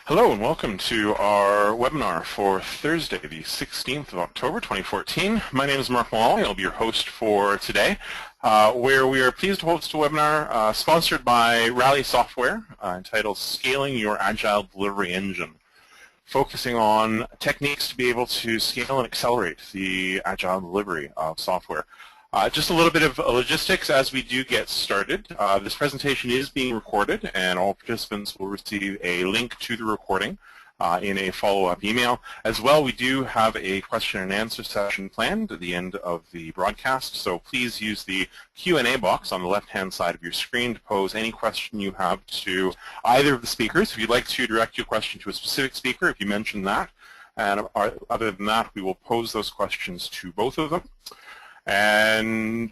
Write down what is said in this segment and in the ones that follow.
Hello and welcome to our webinar for Thursday, the 16th of October, 2014. My name is Mark Malloy. I'll be your host for today, where we are pleased to host a webinar sponsored by Rally Software entitled Scaling Your Agile Delivery Engine, focusing on techniques to be able to scale and accelerate the agile delivery of software. Just a little bit of logistics as we do get started. This presentation is being recorded, and all participants will receive a link to the recording in a follow-up email. As well, we do have a question and answer session planned at the end of the broadcast, so please use the Q&A box on the left-hand side of your screen to pose any question you have to either of the speakers. If you'd like to direct your question to a specific speaker, if you mention that, and other than that, we will pose those questions to both of them. And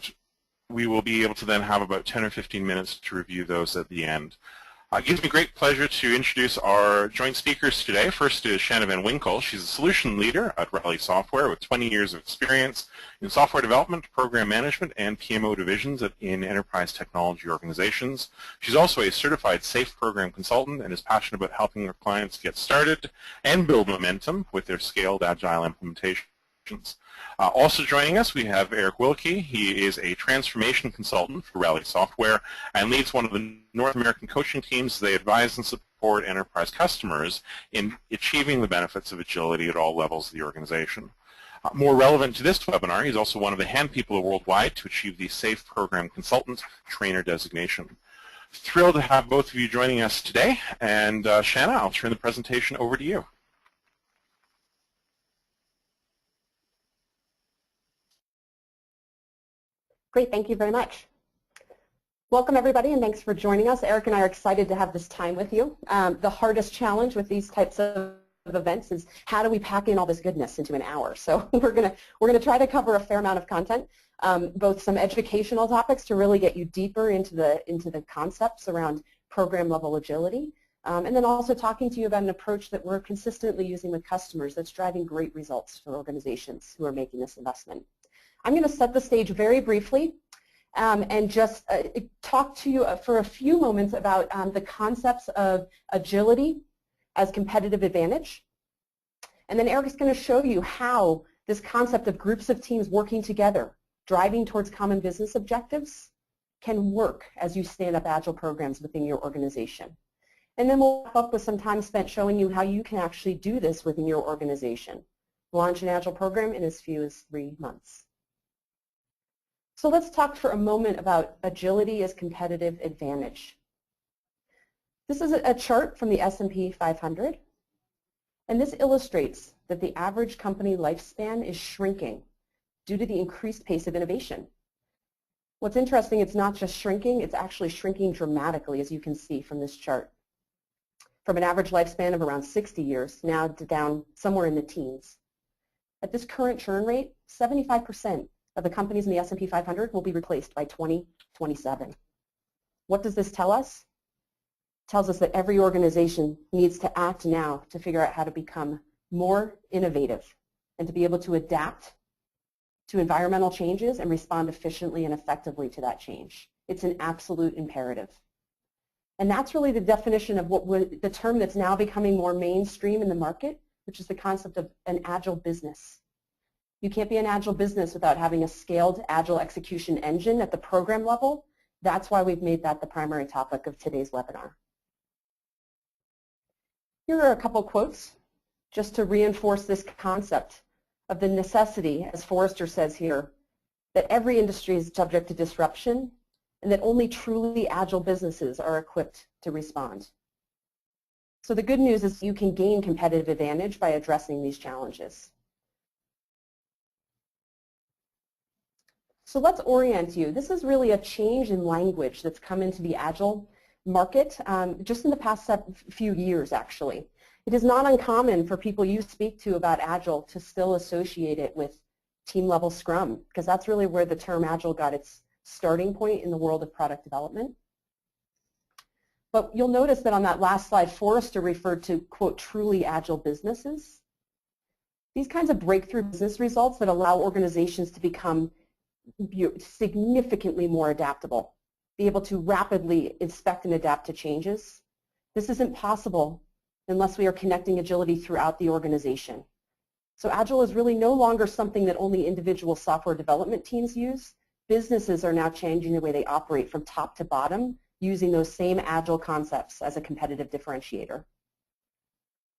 we will be able to then have about 10 or 15 minutes to review those at the end. It gives me great pleasure to introduce our joint speakers today. First is Shanna Van Winkle. She's a solution leader at Rally Software with 20 years of experience in software development, program management, and PMO divisions in enterprise technology organizations. She's also a certified SAFe program consultant and is passionate about helping her clients get started and build momentum with their scaled agile implementations. Also joining us, we have Eric Wilkie. He is a transformation consultant for Rally Software and leads one of the North American coaching teams. They advise and support enterprise customers in achieving the benefits of agility at all levels of the organization. More relevant to this webinar, he's also one of the handpeople worldwide to achieve the SAFe Program Consultant Trainer designation. Thrilled to have both of you joining us today. And Shanna, I'll turn the presentation over to you. Great, thank you very much. Welcome everybody and thanks for joining us. Eric and I are excited to have this time with you. The hardest challenge with these types of events is how do we pack in all this goodness into an hour? So we're gonna try to cover a fair amount of content, both some educational topics to really get you deeper into the concepts around program level agility, and then also talking to you about an approach that we're consistently using with customers that's driving great results for organizations who are making this investment. I'm going to set the stage very briefly and just talk to you for a few moments about the concepts of agility as competitive advantage. And then Eric's going to show you how this concept of groups of teams working together, driving towards common business objectives, can work as you stand up agile programs within your organization. And then we'll wrap up with some time spent showing you how you can actually do this within your organization. Launch an agile program in as few as 3 months. So let's talk for a moment about agility as competitive advantage. This is a chart from the S&P 500, and this illustrates that the average company lifespan is shrinking due to the increased pace of innovation. What's interesting, it's not just shrinking, it's actually shrinking dramatically, as you can see from this chart. From an average lifespan of around 60 years, now down somewhere in the teens. At this current churn rate, 75% of the companies in the S&P 500 will be replaced by 2027. What does this tell us? It tells us that every organization needs to act now to figure out how to become more innovative and to be able to adapt to environmental changes and respond efficiently and effectively to that change. It's an absolute imperative. And that's really the definition of the term that's now becoming more mainstream in the market, which is the concept of an agile business. You can't be an agile business without having a scaled agile execution engine at the program level. That's why we've made that the primary topic of today's webinar. Here are a couple quotes just to reinforce this concept of the necessity, as Forrester says here, that every industry is subject to disruption and that only truly agile businesses are equipped to respond. So the good news is you can gain competitive advantage by addressing these challenges. So let's orient you. This is really a change in language that's come into the Agile market just in the past few years, actually. It is not uncommon for people you speak to about Agile to still associate it with team-level Scrum, because that's really where the term Agile got its starting point in the world of product development. But you'll notice that on that last slide, Forrester referred to, quote, truly Agile businesses. These kinds of breakthrough business results that allow organizations to become significantly more adaptable, be able to rapidly inspect and adapt to changes. This isn't possible unless we are connecting agility throughout the organization. So Agile is really no longer something that only individual software development teams use. Businesses are now changing the way they operate from top to bottom, using those same Agile concepts as a competitive differentiator.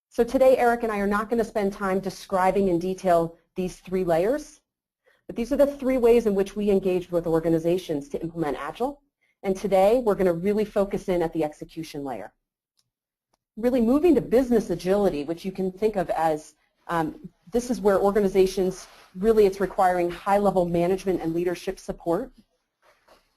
So today, Eric and I are not going to spend time describing in detail these 3 layers, but these are the 3 ways in which we engaged with organizations to implement Agile. And today, we're going to really focus in at the execution layer. Really moving to business agility, which you can think of as this is where organizations, really it's requiring high-level management and leadership support.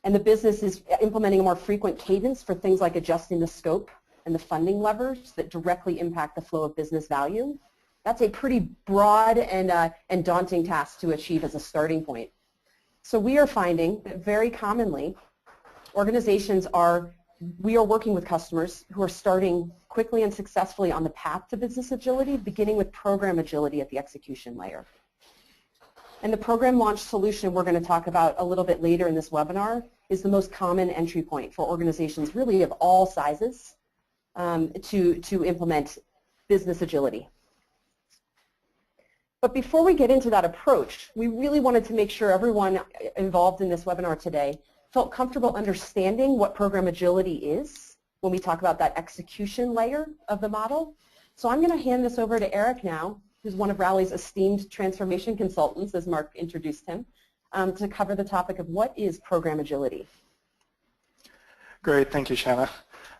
And the business is implementing a more frequent cadence for things like adjusting the scope and the funding levers that directly impact the flow of business value. That's a pretty broad and daunting task to achieve as a starting point. So we are finding that very commonly organizations we are working with customers who are starting quickly and successfully on the path to business agility, beginning with program agility at the execution layer. And the program launch solution we're going to talk about a little bit later in this webinar is the most common entry point for organizations really of all sizes to implement business agility. But before we get into that approach, we really wanted to make sure everyone involved in this webinar today felt comfortable understanding what program agility is when we talk about that execution layer of the model. So I'm going to hand this over to Eric now, who's one of Rally's esteemed transformation consultants, as Mark introduced him, to cover the topic of what is program agility. Great, thank you, Shanna.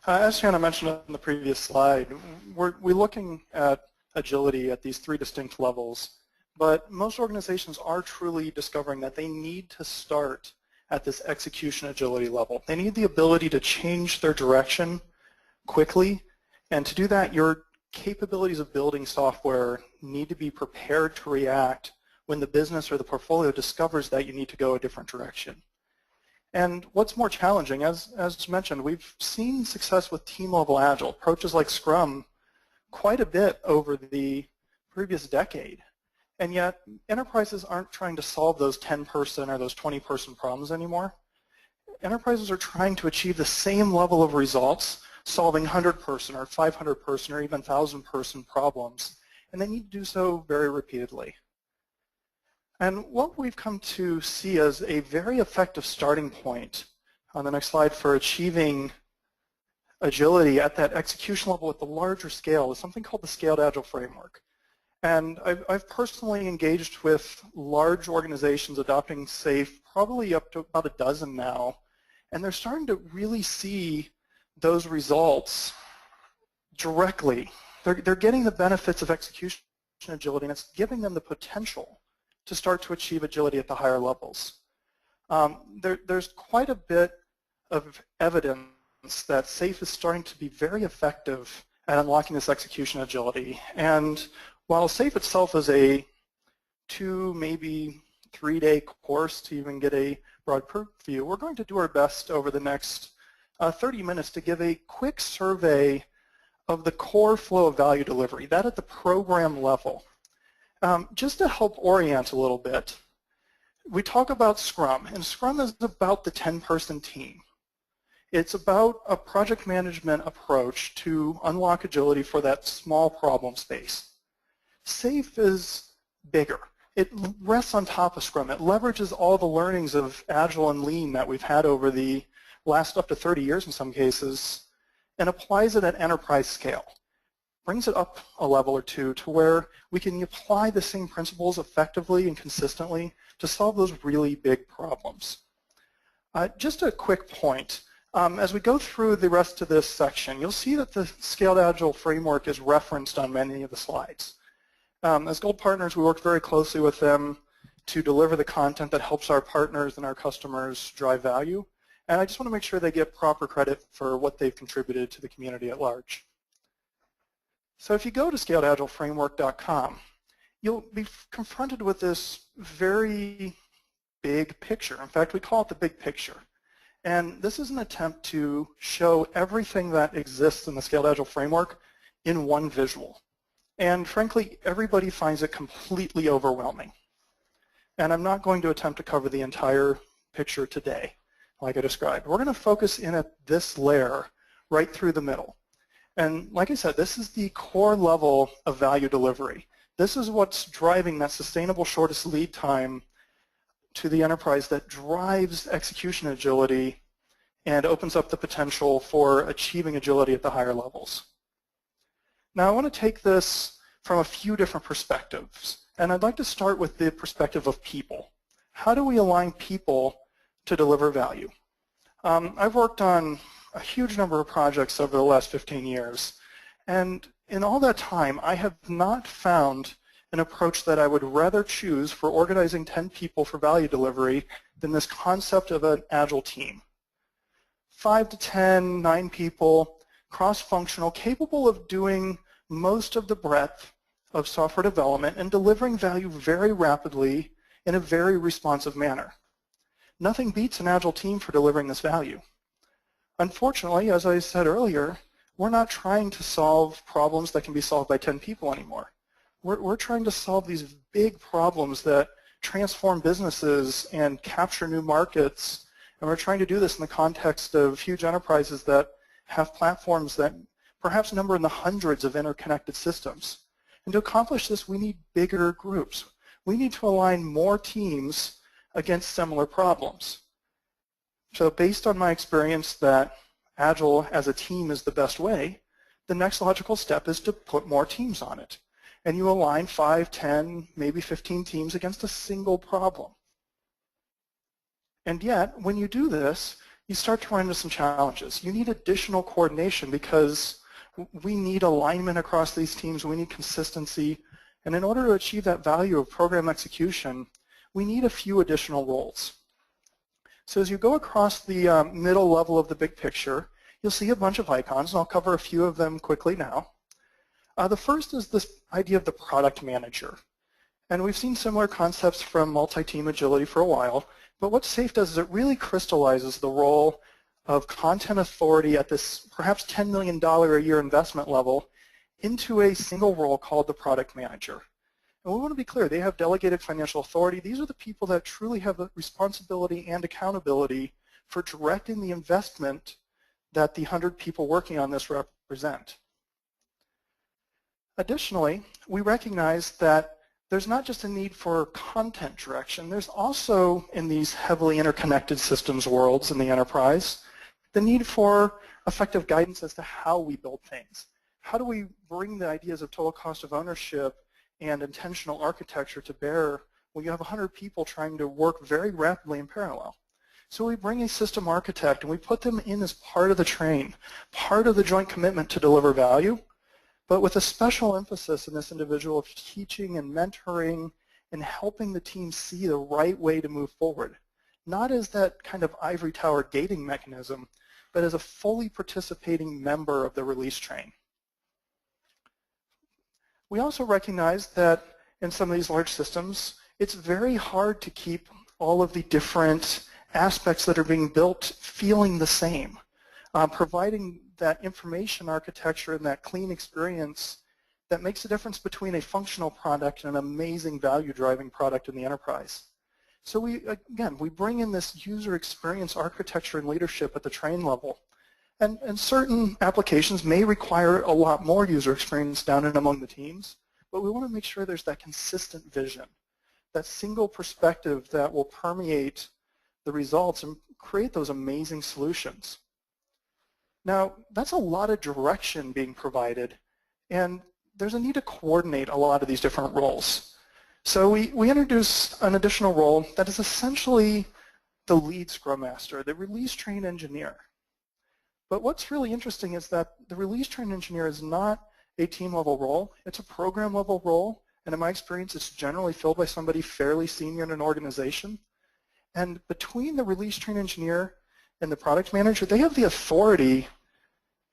As Shanna mentioned on the previous slide, we're looking at agility at these 3 distinct levels, but most organizations are truly discovering that they need to start at this execution agility level. They need the ability to change their direction quickly, and to do that, your capabilities of building software need to be prepared to react when the business or the portfolio discovers that you need to go a different direction. And what's more challenging, as mentioned, we've seen success with team-level Agile, approaches like Scrum, quite a bit over the previous decade. And yet, enterprises aren't trying to solve those 10-person or those 20-person problems anymore. Enterprises are trying to achieve the same level of results, solving 100-person or 500-person or even 1,000-person problems, and they need to do so very repeatedly. And what we've come to see as a very effective starting point on the next slide for achieving agility at that execution level at the larger scale is something called the Scaled Agile Framework. And I've personally engaged with large organizations adopting SAFe, probably up to about a dozen now, and they're starting to really see those results directly. They're getting the benefits of execution agility, and it's giving them the potential to start to achieve agility at the higher levels. There's quite a bit of evidence that SAFe is starting to be very effective at unlocking this execution agility. And while SAFe itself is a 2, maybe 3-day course to even get a broad purview, we're going to do our best over the next 30 minutes to give a quick survey of the core flow of value delivery, that at the program level. Just to help orient a little bit, we talk about Scrum, and Scrum is about the 10-person team. It's about a project management approach to unlock agility for that small problem space. SAFe is bigger. It rests on top of Scrum. It leverages all the learnings of Agile and Lean that we've had over the last up to 30 years in some cases, and applies it at enterprise scale. Brings it up a level or two to where we can apply the same principles effectively and consistently to solve those really big problems. Just a quick point. As we go through the rest of this section, you'll see that the Scaled Agile Framework is referenced on many of the slides. As Gold partners, we work very closely with them to deliver the content that helps our partners and our customers drive value. And I just want to make sure they get proper credit for what they've contributed to the community at large. So if you go to scaledagileFramework.com, you'll be confronted with this very big picture. In fact, we call it the big picture. And this is an attempt to show everything that exists in the Scaled Agile Framework in one visual. And frankly, everybody finds it completely overwhelming. And I'm not going to attempt to cover the entire picture today, like I described. We're going to focus in at this layer right through the middle. And like I said, this is the core level of value delivery. This is what's driving that sustainable shortest lead time to the enterprise that drives execution agility and opens up the potential for achieving agility at the higher levels. Now I want to take this from a few different perspectives, and I'd like to start with the perspective of people. How do we align people to deliver value? I've worked on a huge number of projects over the last 15 years, and in all that time I have not found an approach that I would rather choose for organizing 10 people for value delivery than this concept of an agile team. 5 to 10, 9 people, cross-functional, capable of doing most of the breadth of software development and delivering value very rapidly in a very responsive manner. Nothing beats an agile team for delivering this value. Unfortunately, as I said earlier, we're not trying to solve problems that can be solved by 10 people anymore. We're trying to solve these big problems that transform businesses and capture new markets, and we're trying to do this in the context of huge enterprises that have platforms that perhaps number in the hundreds of interconnected systems. And to accomplish this, we need bigger groups. We need to align more teams against similar problems. So based on my experience that Agile as a team is the best way, the next logical step is to put more teams on it. And you align 5, 10, maybe 15 teams against a single problem. And yet, when you do this, you start to run into some challenges. You need additional coordination because we need alignment across these teams, we need consistency, and in order to achieve that value of program execution, we need a few additional roles. So as you go across the middle level of the big picture, you'll see a bunch of icons, and I'll cover a few of them quickly now. The first is this idea of the product manager. And we've seen similar concepts from multi-team agility for a while, but what SAFe does is it really crystallizes the role of content authority at this perhaps $10 million a year investment level into a single role called the product manager. And we want to be clear, they have delegated financial authority. These are the people that truly have a responsibility and accountability for directing the investment that the 100 people working on this represent. Additionally, we recognize that there's not just a need for content direction, there's also, in these heavily interconnected systems worlds in the enterprise, the need for effective guidance as to how we build things. How do we bring the ideas of total cost of ownership and intentional architecture to bear when you have 100 people trying to work very rapidly in parallel? So we bring a system architect and we put them in as part of the train, part of the joint commitment to deliver value, but with a special emphasis in this individual of teaching and mentoring and helping the team see the right way to move forward. Not as that kind of ivory tower gating mechanism, but as a fully participating member of the release train. We also recognize that in some of these large systems, it's very hard to keep all of the different aspects that are being built feeling the same. Providing that information architecture and that clean experience that makes a difference between a functional product and an amazing value-driving product in the enterprise. So we bring in this user experience architecture and leadership at the train level. And certain applications may require a lot more user experience down and among the teams, but we want to make sure there's that consistent vision, that single perspective that will permeate the results and create those amazing solutions. Now, that's a lot of direction being provided, and there's a need to coordinate a lot of these different roles. So we introduce an additional role that is essentially the lead Scrum Master, the release train engineer. But what's really interesting is that the release train engineer is not a team level role, it's a program level role, and in my experience it's generally filled by somebody fairly senior in an organization. And between the release train engineer and the product manager, they have the authority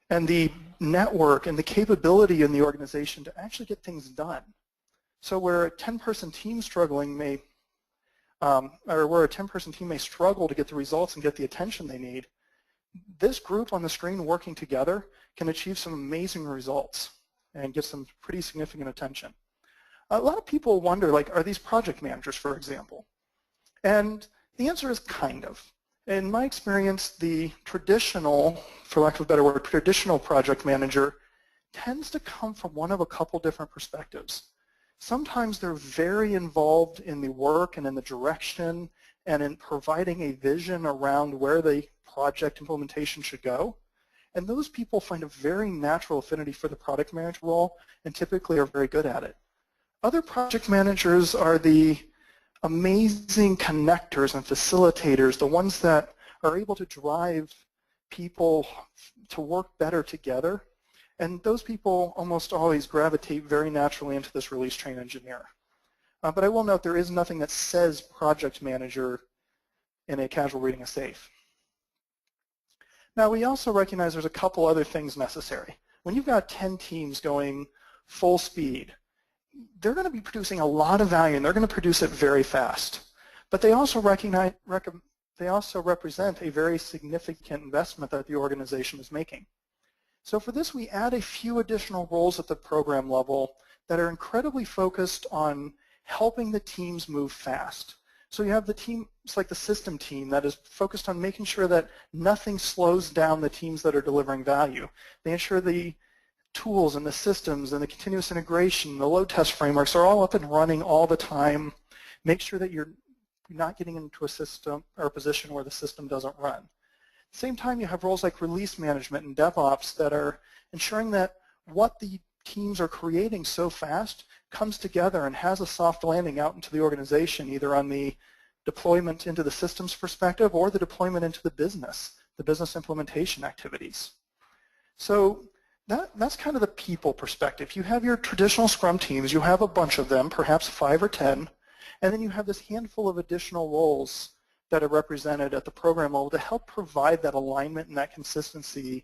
and the network and the capability in the organization to actually get things done. So where a 10-person team struggling may, or where a 10-person team may struggle to get the results and get the attention they need, this group on the screen working together can achieve some amazing results and get some pretty significant attention. A lot of people wonder, like, are these project managers, for example? And the answer is kind of. In my experience, the traditional, for lack of a better word, traditional project manager tends to come from one of a couple different perspectives. Sometimes they're very involved in the work and in the direction and in providing a vision around where the project implementation should go. And those people find a very natural affinity for the product manager role and typically are very good at it. Other project managers are the amazing connectors and facilitators, the ones that are able to drive people to work better together. And those people almost always gravitate very naturally into this release train engineer. But I will note there is nothing that says project manager in a casual reading of SAFe. Now we also recognize there's a couple other things necessary. When you've got 10 teams going full speed, they're going to be producing a lot of value and they're going to produce it very fast. But they also represent a very significant investment that the organization is making. So for this, we add a few additional roles at the program level that are incredibly focused on helping the teams move fast. So you have the team, it's like the system team that is focused on making sure that nothing slows down the teams that are delivering value. They ensure the tools and the systems and the continuous integration, the load test frameworks are all up and running all the time. Make sure that you're not getting into a system or a position where the system doesn't run. At the same time, you have roles like release management and DevOps that are ensuring that what the teams are creating so fast comes together and has a soft landing out into the organization, either on the deployment into the systems perspective or the deployment into the business implementation activities. So that's kind of the people perspective. You have your traditional Scrum teams, you have a bunch of them, perhaps 5 or 10, and then you have this handful of additional roles that are represented at the program level to help provide that alignment and that consistency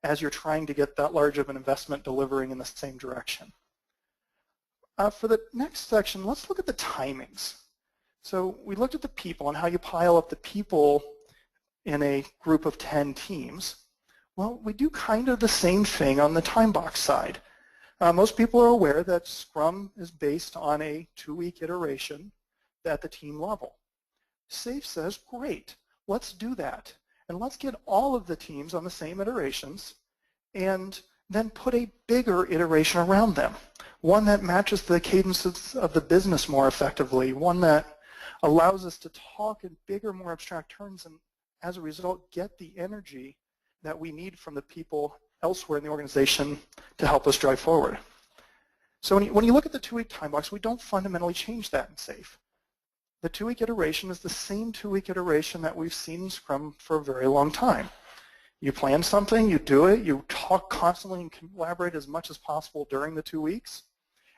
as you're trying to get that large of an investment delivering in the same direction. For the next section, let's look at the timings. So we looked at the people and how you pile up the people in a group of 10 teams. Well, we do kind of the same thing on the time box side. Most people are aware that Scrum is based on a 2-week iteration at the team level. SAFe says, great, let's do that. And let's get all of the teams on the same iterations and then put a bigger iteration around them. One that matches the cadences of the business more effectively, one that allows us to talk in bigger, more abstract terms and as a result get the energy that we need from the people elsewhere in the organization to help us drive forward. So when you look at the 2-week time box, we don't fundamentally change that in SAFe. The 2-week iteration is the same 2-week iteration that we've seen in Scrum for a very long time. You plan something, you do it, you talk constantly and collaborate as much as possible during the 2 weeks,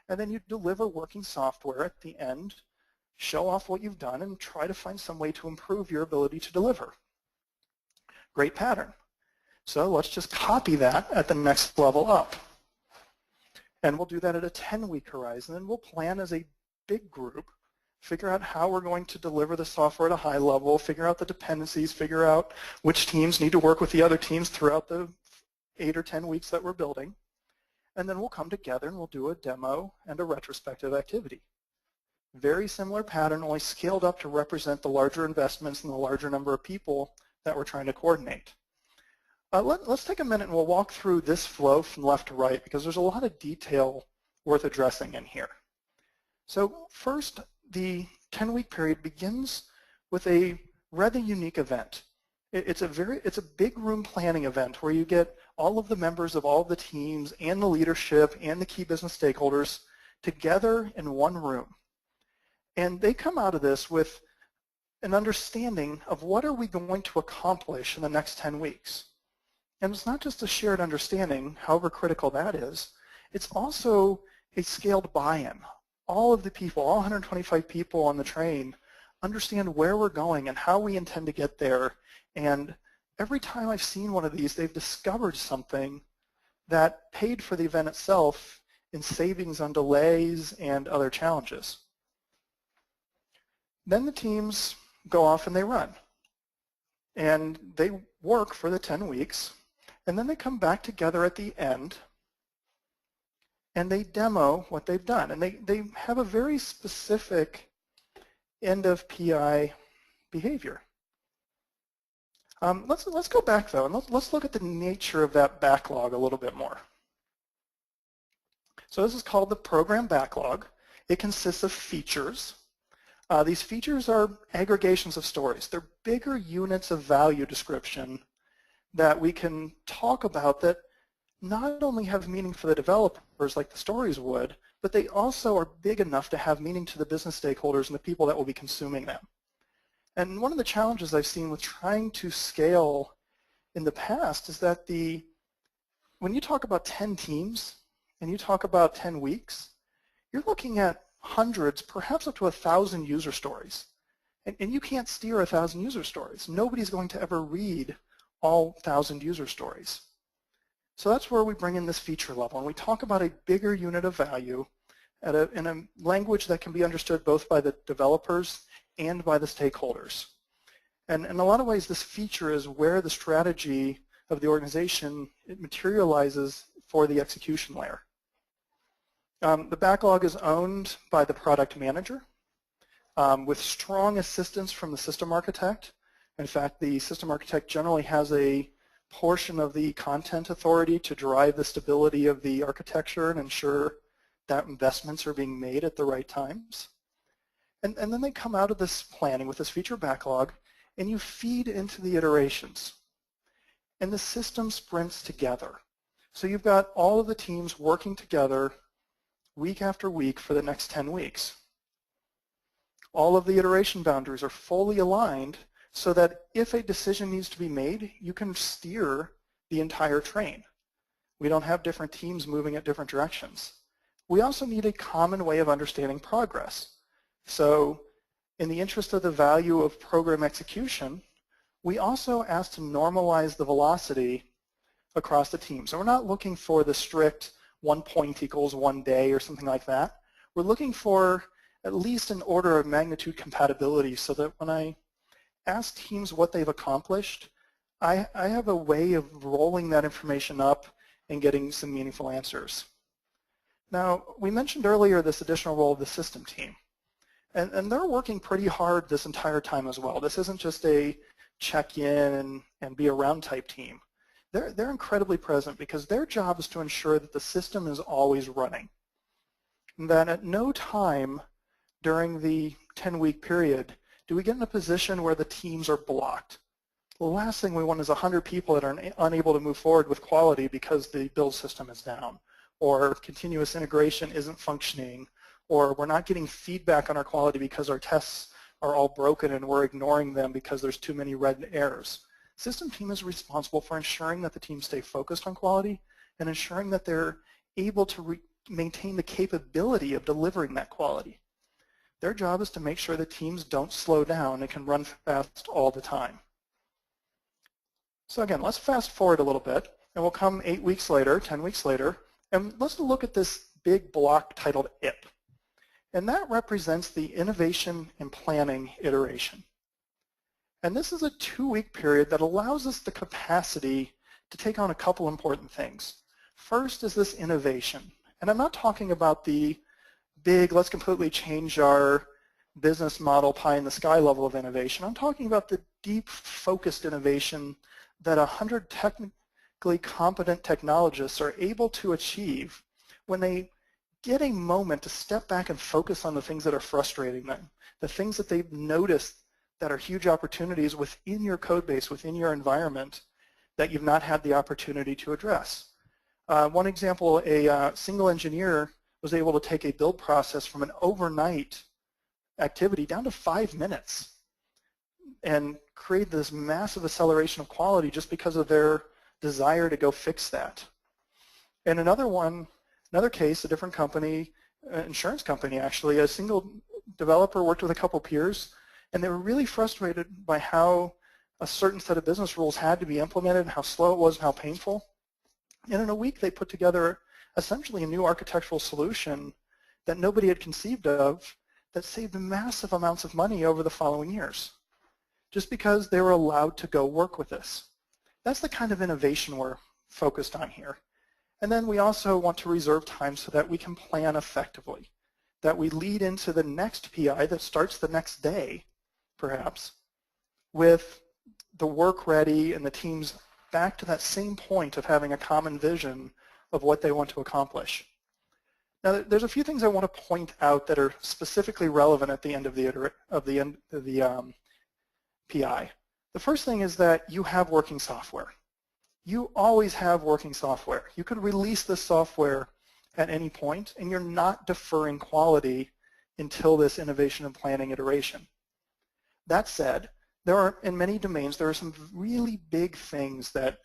and then you deliver working software at the end, show off what you've done, and try to find some way to improve your ability to deliver. Great pattern. So let's just copy that at the next level up. And we'll do that at a 10-week horizon, and we'll plan as a big group, figure out how we're going to deliver the software at a high level, figure out the dependencies, figure out which teams need to work with the other teams throughout the 8 or 10 weeks that we're building. And then we'll come together and we'll do a demo and a retrospective activity. Very similar pattern, only scaled up to represent the larger investments and the larger number of people that we're trying to coordinate. Let's take a minute and we'll walk through this flow from left to right because there's a lot of detail worth addressing in here. So first, the 10-week period begins with a rather unique event. It's a big room planning event where you get all of the members of all of the teams and the leadership and the key business stakeholders together in one room. And they come out of this with an understanding of what are we going to accomplish in the next 10 weeks. And it's not just a shared understanding, however critical that is, it's also a scaled buy-in. All of the people, all 125 people on the train, understand where we're going and how we intend to get there. And every time I've seen one of these, they've discovered something that paid for the event itself in savings on delays and other challenges. Then the teams go off and they run. And they work for the 10 weeks. And then they come back together at the end and they demo what they've done. And they have a very specific end of PI behavior. Let's go back though and let's look at the nature of that backlog a little bit more. So this is called the program backlog. It consists of features. These features are aggregations of stories. They're bigger units of value description that we can talk about that not only have meaning for the developers like the stories would, but they also are big enough to have meaning to the business stakeholders and the people that will be consuming them. And one of the challenges I've seen with trying to scale in the past is that when you talk about 10 teams and you talk about 10 weeks, you're looking at hundreds, perhaps up to 1,000 user stories. And you can't steer 1,000 user stories. Nobody's going to ever read all 1,000 user stories. So that's where we bring in this feature level, and we talk about a bigger unit of value in a language that can be understood both by the developers and by the stakeholders. And in a lot of ways, this feature is where the strategy of the organization materializes for the execution layer. The backlog is owned by the product manager with strong assistance from the system architect. In fact, the system architect generally has a portion of the content authority to drive the stability of the architecture and ensure that investments are being made at the right times. And then they come out of this planning with this feature backlog, and you feed into the iterations. And the system sprints together. So you've got all of the teams working together week after week for the next 10 weeks. All of the iteration boundaries are fully aligned so that if a decision needs to be made, you can steer the entire train. We don't have different teams moving at different directions. We also need a common way of understanding progress. So in the interest of the value of program execution, we also ask to normalize the velocity across the team. So we're not looking for the strict 1 point equals 1 day or something like that. We're looking for at least an order of magnitude compatibility so that when I ask teams what they've accomplished, I have a way of rolling that information up and getting some meaningful answers. Now, we mentioned earlier this additional role of the system team. And they're working pretty hard this entire time as well. This isn't just a check-in and be around type team. They're incredibly present because their job is to ensure that the system is always running. And that at no time during the 10-week period do we get in a position where the teams are blocked. The last thing we want is 100 people that are unable to move forward with quality because the build system is down, or continuous integration isn't functioning, or we're not getting feedback on our quality because our tests are all broken and we're ignoring them because there's too many red errors. System team is responsible for ensuring that the teams stay focused on quality and ensuring that they're able to maintain the capability of delivering that quality. Their job is to make sure that teams don't slow down and can run fast all the time. So again, let's fast forward a little bit, and we'll come 8 weeks later, 10 weeks later, and let's look at this big block titled IP. And that represents the innovation and planning iteration. And this is a 2-week period that allows us the capacity to take on a couple important things. First is this innovation. And I'm not talking about the big, let's completely change our business model pie in the sky level of innovation. I'm talking about the deep focused innovation that 100 technically competent technologists are able to achieve when they get a moment to step back and focus on the things that are frustrating them, the things that they've noticed that are huge opportunities within your code base, within your environment that you've not had the opportunity to address. One example, a single engineer was able to take a build process from an overnight activity down to 5 minutes and create this massive acceleration of quality just because of their desire to go fix that. And another case, a different company, insurance company actually, a single developer worked with a couple peers, and they were really frustrated by how a certain set of business rules had to be implemented, how slow it was, and how painful. And in a week they put together essentially a new architectural solution that nobody had conceived of that saved massive amounts of money over the following years, just because they were allowed to go work with this. That's the kind of innovation we're focused on here. And then we also want to reserve time so that we can plan effectively, that we lead into the next PI that starts the next day, perhaps, with the work ready and the teams back to that same point of having a common vision of what they want to accomplish. Now, there's a few things I want to point out that are specifically relevant at the end of the PI. The first thing is that you have working software. You always have working software. You could release this software at any point, and you're not deferring quality until this innovation and planning iteration. That said, in many domains, there are some really big things that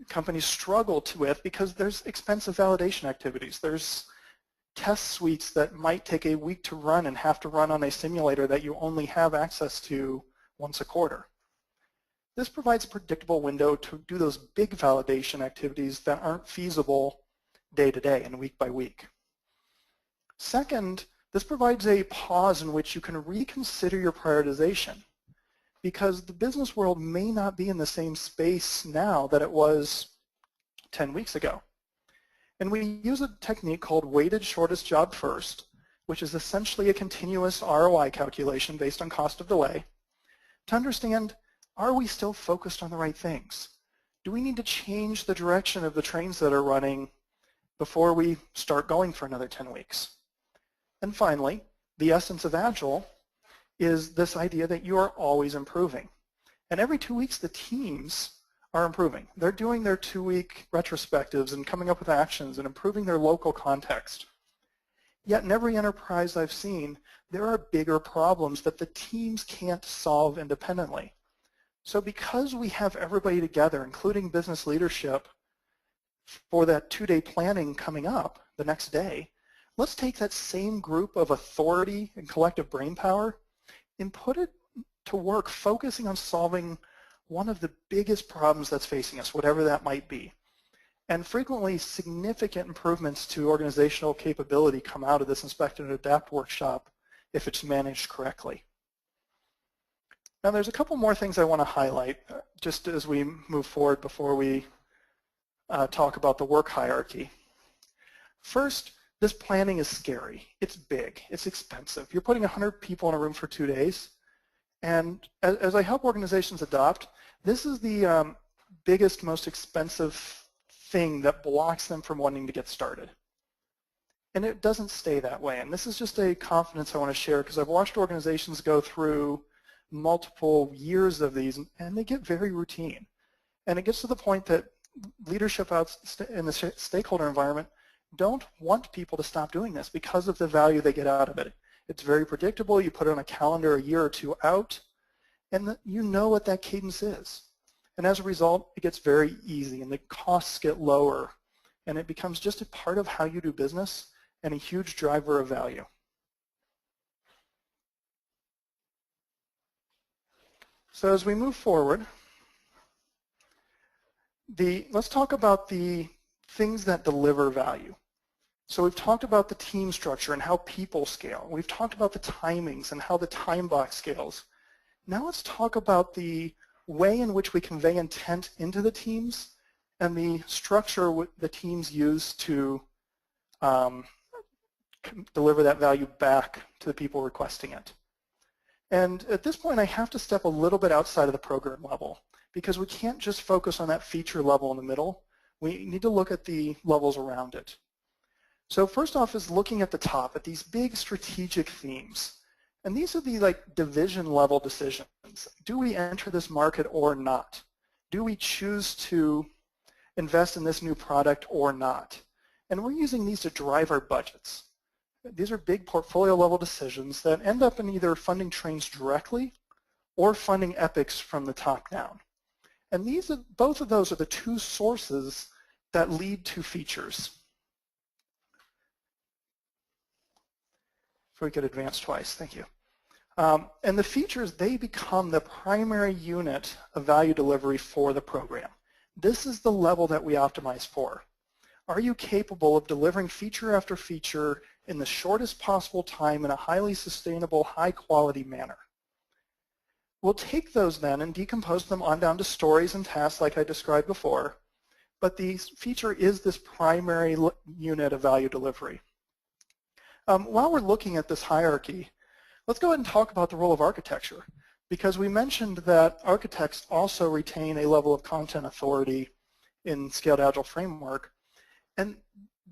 companies struggle with because there's expensive validation activities. There's test suites that might take a week to run and have to run on a simulator that you only have access to once a quarter. This provides a predictable window to do those big validation activities that aren't feasible day to day and week by week. Second, this provides a pause in which you can reconsider your prioritization, because the business world may not be in the same space now that it was 10 weeks ago. And we use a technique called weighted shortest job first, which is essentially a continuous ROI calculation based on cost of delay, to understand, are we still focused on the right things? Do we need to change the direction of the trains that are running before we start going for another 10 weeks? And finally, the essence of Agile is this idea that you are always improving. And every 2 weeks, the teams are improving. They're doing their 2-week retrospectives and coming up with actions and improving their local context. Yet in every enterprise I've seen, there are bigger problems that the teams can't solve independently. So because we have everybody together, including business leadership, for that 2-day planning coming up the next day, let's take that same group of authority and collective brainpower and put it to work focusing on solving one of the biggest problems that's facing us, whatever that might be. And frequently, significant improvements to organizational capability come out of this Inspect and Adapt workshop if it's managed correctly. Now, there's a couple more things I want to highlight just as we move forward before we talk about the work hierarchy. First, this planning is scary. It's big. It's expensive. You're putting 100 people in a room for 2 days. And as I help organizations adopt, this is the biggest, most expensive thing that blocks them from wanting to get started. And it doesn't stay that way. And this is just a confidence I want to share because I've watched organizations go through multiple years of these, and they get very routine. And it gets to the point that leadership out in the stakeholder environment don't want people to stop doing this because of the value they get out of it. It's very predictable. You put it on a calendar a year or two out, and you know what that cadence is. And as a result, it gets very easy, and the costs get lower, and it becomes just a part of how you do business and a huge driver of value. So as we move forward, let's talk about the things that deliver value. So we've talked about the team structure and how people scale. We've talked about the timings and how the time box scales. Now let's talk about the way in which we convey intent into the teams and the structure the teams use to deliver that value back to the people requesting it. And at this point, I have to step a little bit outside of the program level because we can't just focus on that feature level in the middle. We need to look at the levels around it. So first off is looking at the top, at these big strategic themes. And these are the division level decisions. Do we enter this market or not? Do we choose to invest in this new product or not? And we're using these to drive our budgets. These are big portfolio level decisions that end up in either funding trains directly or funding epics from the top down. And both of those are the two sources that lead to features. If we could advance twice, thank you. And the features, they become the primary unit of value delivery for the program. This is the level that we optimize for. Are you capable of delivering feature after feature in the shortest possible time in a highly sustainable, high quality manner? We'll take those then and decompose them on down to stories and tasks like I described before, but the feature is this primary unit of value delivery. While we're looking at this hierarchy, let's go ahead and talk about the role of architecture, because we mentioned that architects also retain a level of content authority in Scaled Agile Framework, and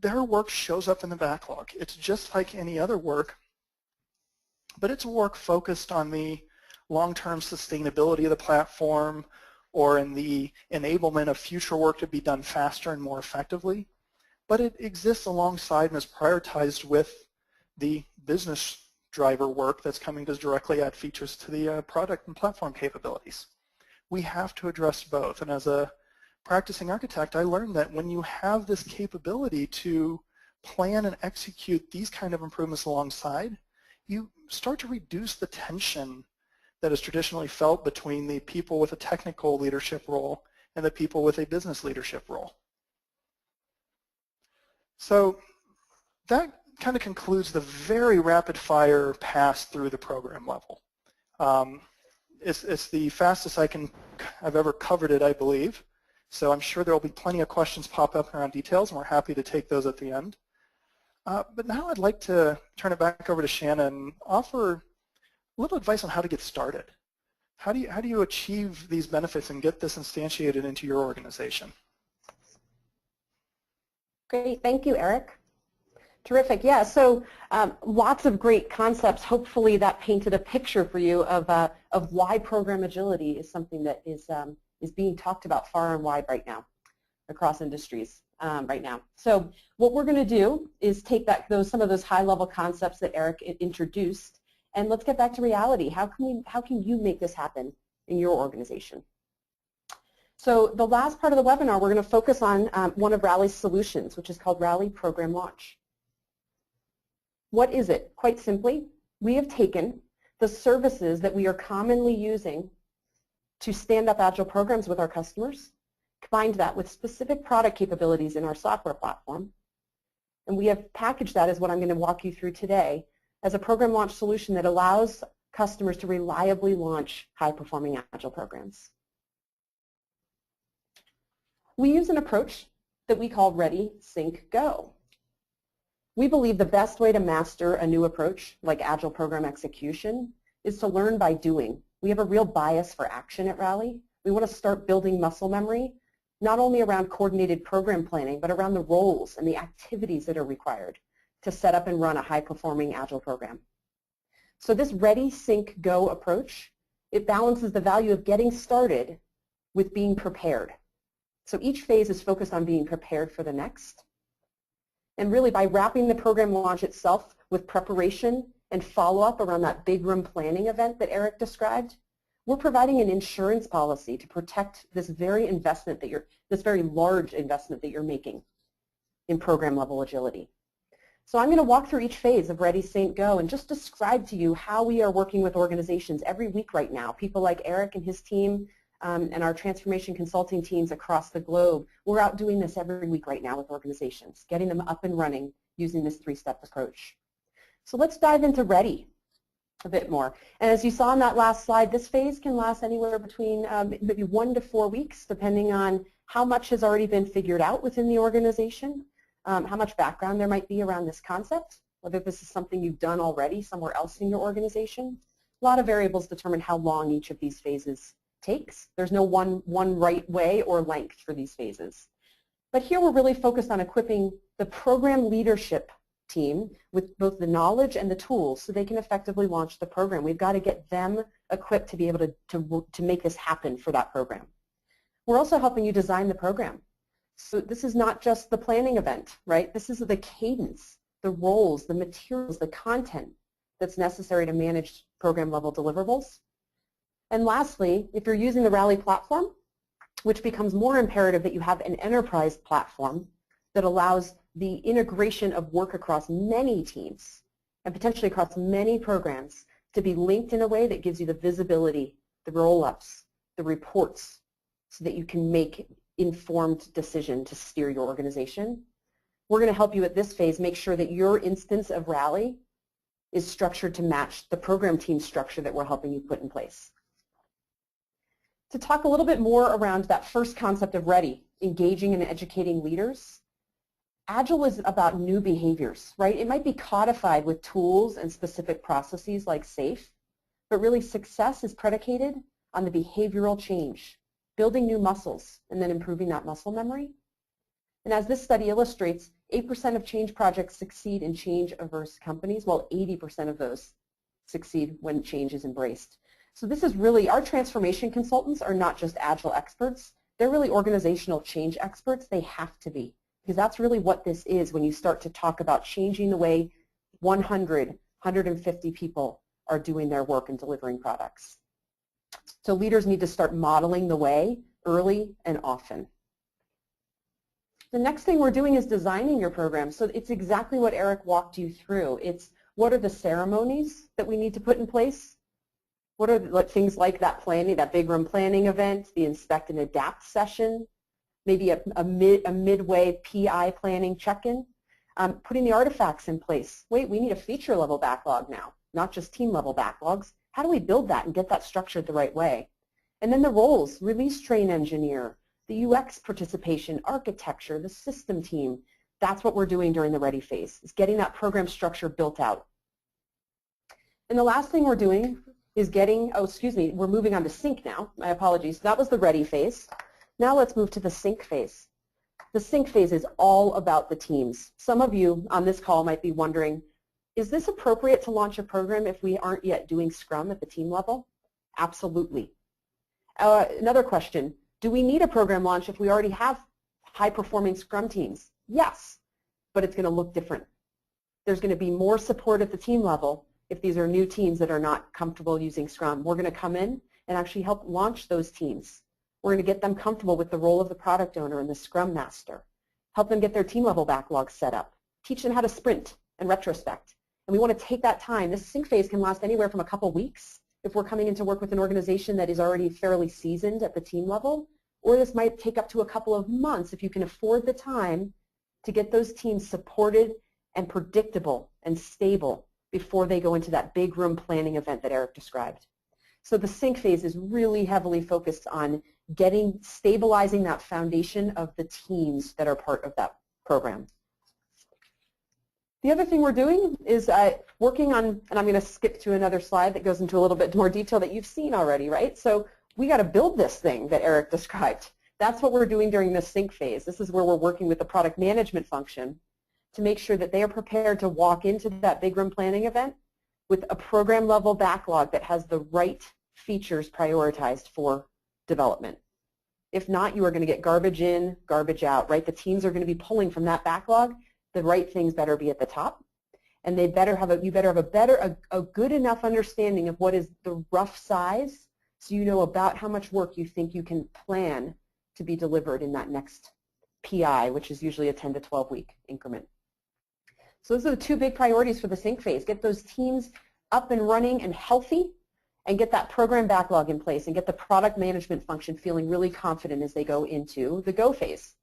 their work shows up in the backlog. It's just like any other work, but it's work focused on the long-term sustainability of the platform or in the enablement of future work to be done faster and more effectively. But it exists alongside and is prioritized with the business driver work that's coming to directly add features to the product and platform capabilities. We have to address both, and as a practicing architect, I learned that when you have this capability to plan and execute these kind of improvements alongside, you start to reduce the tension that is traditionally felt between the people with a technical leadership role and the people with a business leadership role. So that kind of concludes the very rapid fire pass through the program level. It's the fastest I've ever covered it, I believe. So I'm sure there will be plenty of questions pop up around details, and we're happy to take those at the end. But now I'd like to turn it back over to Shannon and offer a little advice on how to get started. How do you achieve these benefits and get this instantiated into your organization? Great, thank you, Eric. Terrific, yeah, so lots of great concepts. Hopefully that painted a picture for you of why program agility is something that is being talked about far and wide right now across industries right now. So what we're going to do is take some of those high-level concepts that Eric introduced, and let's get back to reality. How can you make this happen in your organization? So the last part of the webinar, we're going to focus on one of Rally's solutions, which is called Rally Program Launch. What is it? Quite simply, we have taken the services that we are commonly using to stand up Agile programs with our customers, combined that with specific product capabilities in our software platform, and we have packaged that as what I'm going to walk you through today as a program launch solution that allows customers to reliably launch high-performing Agile programs. We use an approach that we call Ready, Sync, Go. We believe the best way to master a new approach, like Agile program execution, is to learn by doing. We have a real bias for action at Rally. We want to start building muscle memory, not only around coordinated program planning, but around the roles and the activities that are required to set up and run a high-performing Agile program. So this Ready, Sync, Go approach, it balances the value of getting started with being prepared. So each phase is focused on being prepared for the next. And really by wrapping the program launch itself with preparation and follow-up around that big room planning event that Eric described, we're providing an insurance policy to protect this very large investment that you're making in program level agility. So I'm going to walk through each phase of Ready, Sync, Go and just describe to you how we are working with organizations every week right now. People like Eric and his team and our transformation consulting teams across the globe, we're out doing this every week right now with organizations, getting them up and running using this three-step approach. So let's dive into Ready a bit more. And as you saw on that last slide, this phase can last anywhere between maybe 1 to 4 weeks, depending on how much has already been figured out within the organization, how much background there might be around this concept, whether this is something you've done already somewhere else in your organization. A lot of variables determine how long each of these phases takes. There's no one right way or length for these phases. But here we're really focused on equipping the program leadership team with both the knowledge and the tools so they can effectively launch the program. We've got to get them equipped to be able to make this happen for that program. We're also helping you design the program. So this is not just the planning event, right? This is the cadence, the roles, the materials, the content that's necessary to manage program level deliverables. And lastly, if you're using the Rally platform, which becomes more imperative that you have an enterprise platform that allows the integration of work across many teams and potentially across many programs to be linked in a way that gives you the visibility, the roll-ups, the reports, so that you can make informed decision to steer your organization. We're going to help you at this phase make sure that your instance of Rally is structured to match the program team structure that we're helping you put in place. To talk a little bit more around that first concept of Ready, engaging and educating leaders, Agile is about new behaviors, right? It might be codified with tools and specific processes like SAFe, but really success is predicated on the behavioral change, building new muscles and then improving that muscle memory. And as this study illustrates, 8% of change projects succeed in change-averse companies, while 80% of those succeed when change is embraced. So this is really, our transformation consultants are not just Agile experts, they're really organizational change experts. They have to be, because that's really what this is when you start to talk about changing the way 100, 150 people are doing their work and delivering products. So leaders need to start modeling the way early and often. The next thing we're doing is designing your program. So it's exactly what Eric walked you through. It's what are the ceremonies that we need to put in place? What are things like that planning, that big room planning event, the inspect and adapt session, maybe a midway PI planning check-in, putting the artifacts in place. Wait, we need a feature level backlog now, not just team level backlogs. How do we build that and get that structured the right way? And then the roles, release train engineer, the UX participation, architecture, the system team. That's what we're doing during the ready phase, is getting that program structure built out. And the last thing we're doing is getting, we're moving on to sync now. My apologies. That was the ready phase. Now let's move to the sync phase. The sync phase is all about the teams. Some of you on this call might be wondering, is this appropriate to launch a program if we aren't yet doing Scrum at the team level? Absolutely. Another question, do we need a program launch if we already have high-performing Scrum teams? Yes, but it's going to look different. There's going to be more support at the team level if these are new teams that are not comfortable using Scrum. We're going to come in and actually help launch those teams. We're going to get them comfortable with the role of the product owner and the Scrum Master, help them get their team level backlogs set up, teach them how to sprint and retrospect. And we want to take that time. This sync phase can last anywhere from a couple weeks if we're coming into work with an organization that is already fairly seasoned at the team level, or this might take up to a couple of months if you can afford the time to get those teams supported and predictable and stable before they go into that big room planning event that Eric described. So the sync phase is really heavily focused on stabilizing that foundation of the teams that are part of that program. The other thing we're doing is working on, and I'm going to skip to another slide that goes into a little bit more detail that you've seen already, right? So we got to build this thing that Eric described. That's what we're doing during the sync phase. This is where we're working with the product management function to make sure that they are prepared to walk into that big room planning event with a program level backlog that has the right features prioritized for development. If not, you are going to get garbage in, garbage out, right? The teams are going to be pulling from that backlog. The right things better be at the top, and you better have a good enough understanding of what is the rough size so you know about how much work you think you can plan to be delivered in that next PI, which is usually a 10 to 12 week increment. So those are the two big priorities for the sync phase. Get those teams up and running and healthy, and get that program backlog in place, and get the product management function feeling really confident as they go into the go phase.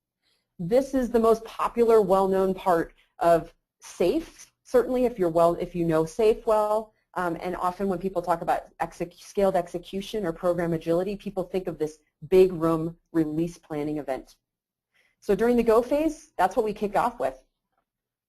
This is the most popular, well-known part of SAFe, certainly if you know SAFe well, and often when people talk about scaled execution or program agility, people think of this big room release planning event. So during the go phase, that's what we kick off with.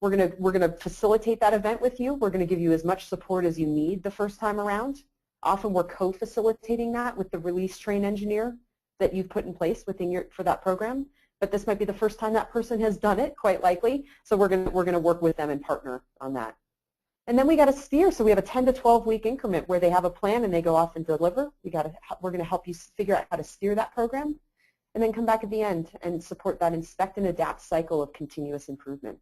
We're going to facilitate that event with you. We're going to give you as much support as you need the first time around. Often we're co-facilitating that with the release train engineer that you've put in place for that program. But this might be the first time that person has done it, quite likely. So we're going to work with them and partner on that. And then we got to steer. So we have a 10 to 12 week increment where they have a plan and they go off and deliver. We're going to help you figure out how to steer that program, and then come back at the end and support that inspect and adapt cycle of continuous improvement.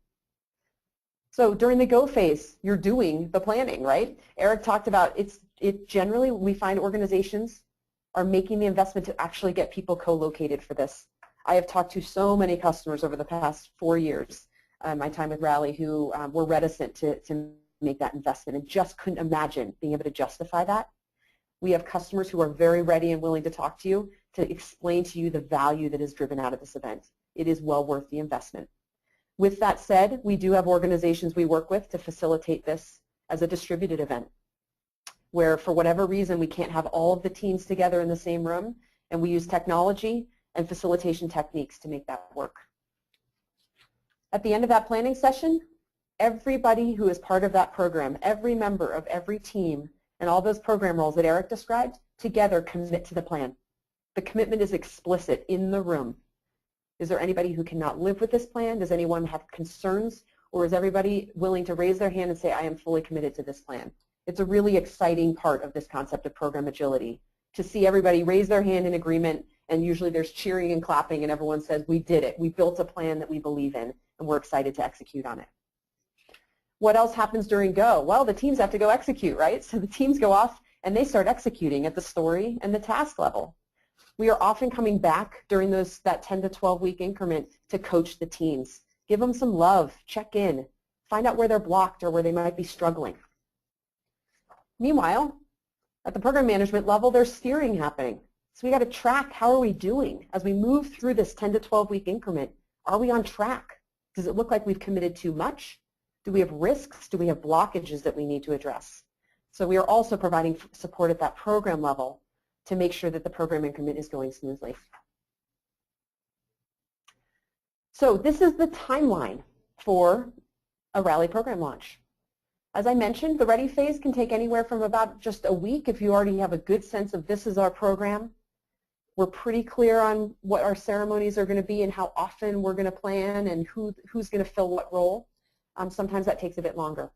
So during the go phase, you're doing the planning, right? Eric talked about generally we find organizations are making the investment to actually get people co-located for this. I have talked to so many customers over the past 4 years, my time with Rally, who were reticent to make that investment and just couldn't imagine being able to justify that. We have customers who are very ready and willing to talk to you to explain to you the value that is driven out of this event. It is well worth the investment. With that said, we do have organizations we work with to facilitate this as a distributed event, where for whatever reason we can't have all of the teams together in the same room, and we use technology and facilitation techniques to make that work. At the end of that planning session, everybody who is part of that program, every member of every team, and all those program roles that Eric described, together commit to the plan. The commitment is explicit in the room. Is there anybody who cannot live with this plan? Does anyone have concerns? Or is everybody willing to raise their hand and say, I am fully committed to this plan? It's a really exciting part of this concept of program agility, to see everybody raise their hand in agreement, and usually there's cheering and clapping and everyone says, we did it. We built a plan that we believe in and we're excited to execute on it. What else happens during Go? Well, the teams have to go execute, right? So the teams go off and they start executing at the story and the task level. We are often coming back during that 10 to 12 week increment to coach the teams. Give them some love, check in, find out where they're blocked or where they might be struggling. Meanwhile, at the program management level, there's steering happening. So we got to track how are we doing as we move through this 10 to 12 week increment. Are we on track? Does it look like we've committed too much? Do we have risks? Do we have blockages that we need to address? So we are also providing support at that program level to make sure that the program increment is going smoothly. So this is the timeline for a Rally program launch. As I mentioned, the ready phase can take anywhere from about just a week if you already have a good sense of this is our program. We're pretty clear on what our ceremonies are going to be and how often we're going to plan and who's going to fill what role. Sometimes that takes a bit longer.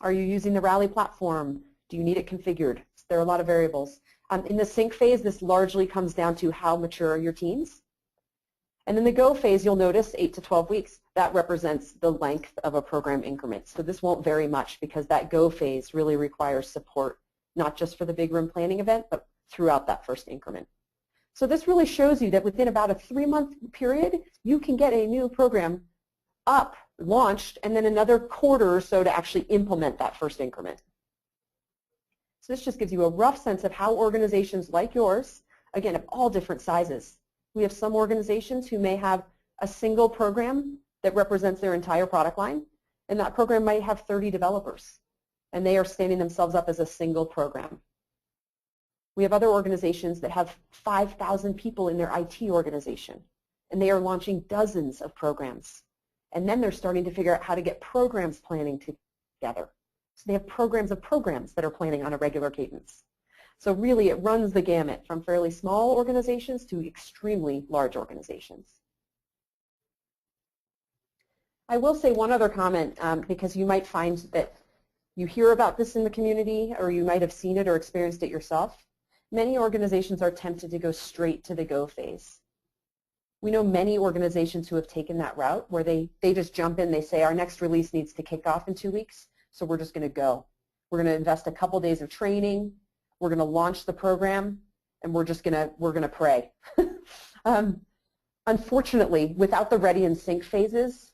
Are you using the Rally platform? Do you need it configured? There are a lot of variables. In the sync phase, this largely comes down to how mature are your teams. And in the Go phase, you'll notice 8 to 12 weeks. That represents the length of a program increment. So this won't vary much because that Go phase really requires support, not just for the big room planning event, but throughout that first increment. So this really shows you that within about a 3-month period, you can get a new program up, launched, and then another quarter or so to actually implement that first increment. So this just gives you a rough sense of how organizations like yours, again, of all different sizes. We have some organizations who may have a single program that represents their entire product line, and that program might have 30 developers, and they are standing themselves up as a single program. We have other organizations that have 5,000 people in their IT organization, and they are launching dozens of programs. And then they're starting to figure out how to get programs planning together. So they have programs of programs that are planning on a regular cadence. So really, it runs the gamut from fairly small organizations to extremely large organizations. I will say one other comment, because you might find that you hear about this in the community, or you might have seen it or experienced it yourself. Many organizations are tempted to go straight to the Go phase. We know many organizations who have taken that route where they just jump in, they say our next release needs to kick off in 2 weeks, so we're just going to go. We're going to invest a couple days of training, we're going to launch the program, and we're going to pray. Unfortunately, without the ready and sync phases,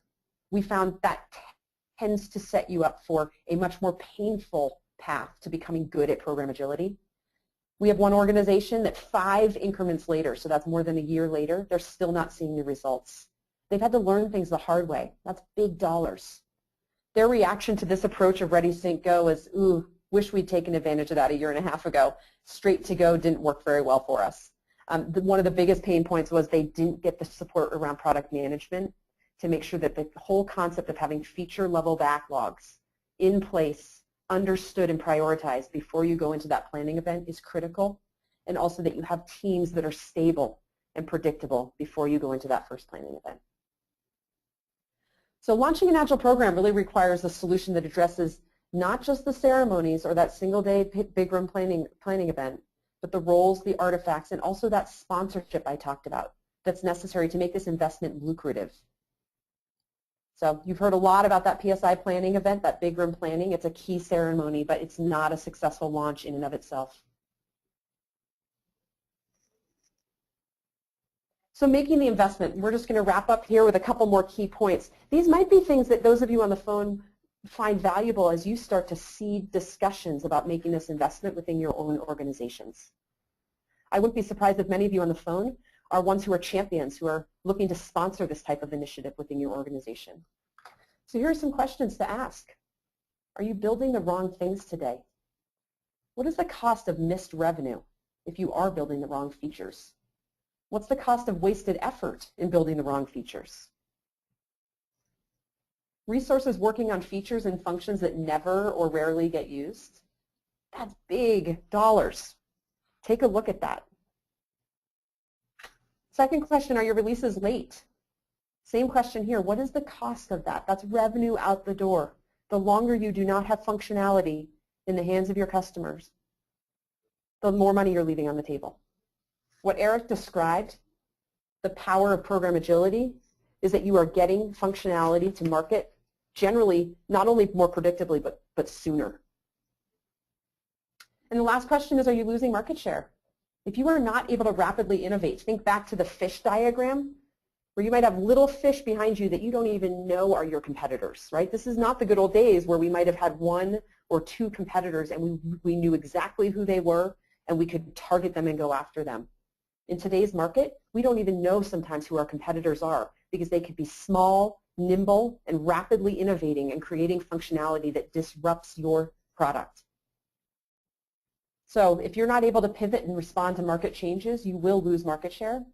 we found that tends to set you up for a much more painful path to becoming good at program agility. We have one organization that 5 increments later, so that's more than a year later, they're still not seeing the results. They've had to learn things the hard way. That's big dollars. Their reaction to this approach of Ready, Sync, Go is, ooh, wish we'd taken advantage of that a year and a half ago. Straight to Go didn't work very well for us. One of the biggest pain points was they didn't get the support around product management to make sure that the whole concept of having feature-level backlogs in place, understood and prioritized before you go into that planning event is critical, and also that you have teams that are stable and predictable before you go into that first planning event. So launching an Agile program really requires a solution that addresses not just the ceremonies or that single-day big room planning event, but the roles, the artifacts, and also that sponsorship I talked about that's necessary to make this investment lucrative. So you've heard a lot about that PSI planning event, that big room planning. It's a key ceremony, but it's not a successful launch in and of itself. So making the investment, we're just going to wrap up here with a couple more key points. These might be things that those of you on the phone find valuable as you start to seed discussions about making this investment within your own organizations. I wouldn't be surprised if many of you on the phone are ones who are champions, who are looking to sponsor this type of initiative within your organization. So here are some questions to ask. Are you building the wrong things today? What is the cost of missed revenue if you are building the wrong features? What's the cost of wasted effort in building the wrong features? Resources working on features and functions that never or rarely get used? That's big dollars. Take a look at that. Second question, are your releases late? Same question here. What is the cost of that? That's revenue out the door. The longer you do not have functionality in the hands of your customers, the more money you're leaving on the table. What Eric described, the power of program agility, is that you are getting functionality to market generally not only more predictably but sooner. And the last question is, are you losing market share? If you are not able to rapidly innovate, think back to the fish diagram where you might have little fish behind you that you don't even know are your competitors, right? This is not the good old days where we might have had one or two competitors and we knew exactly who they were and we could target them and go after them. In today's market, we don't even know sometimes who our competitors are because they could be small, nimble, and rapidly innovating and creating functionality that disrupts your product. So if you're not able to pivot and respond to market changes, you will lose market share,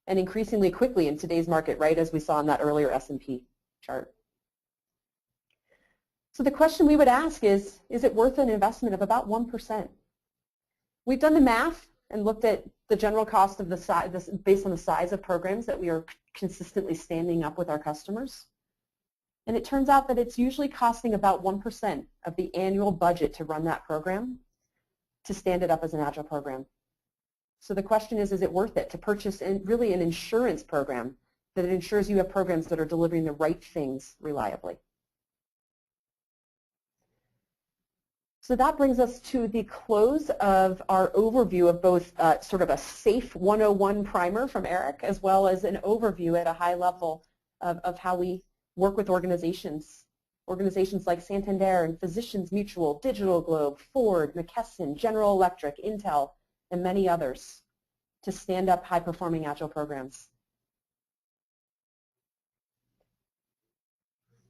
and increasingly quickly in today's market, right, as we saw in that earlier S&P chart. So the question we would ask is it worth an investment of about 1%? We've done the math and looked at the general cost of the size, based on the size of programs that we are consistently standing up with our customers. And it turns out that it's usually costing about 1% of the annual budget to run that program, to stand it up as an Agile program. So the question is it worth it to purchase really an insurance program that ensures you have programs that are delivering the right things reliably? So that brings us to the close of our overview of both sort of a SAFe 101 primer from Eric, as well as an overview at a high level of how we work with organizations like Santander and Physicians Mutual, Digital Globe, Ford, McKesson, General Electric, Intel, and many others to stand up high-performing Agile programs.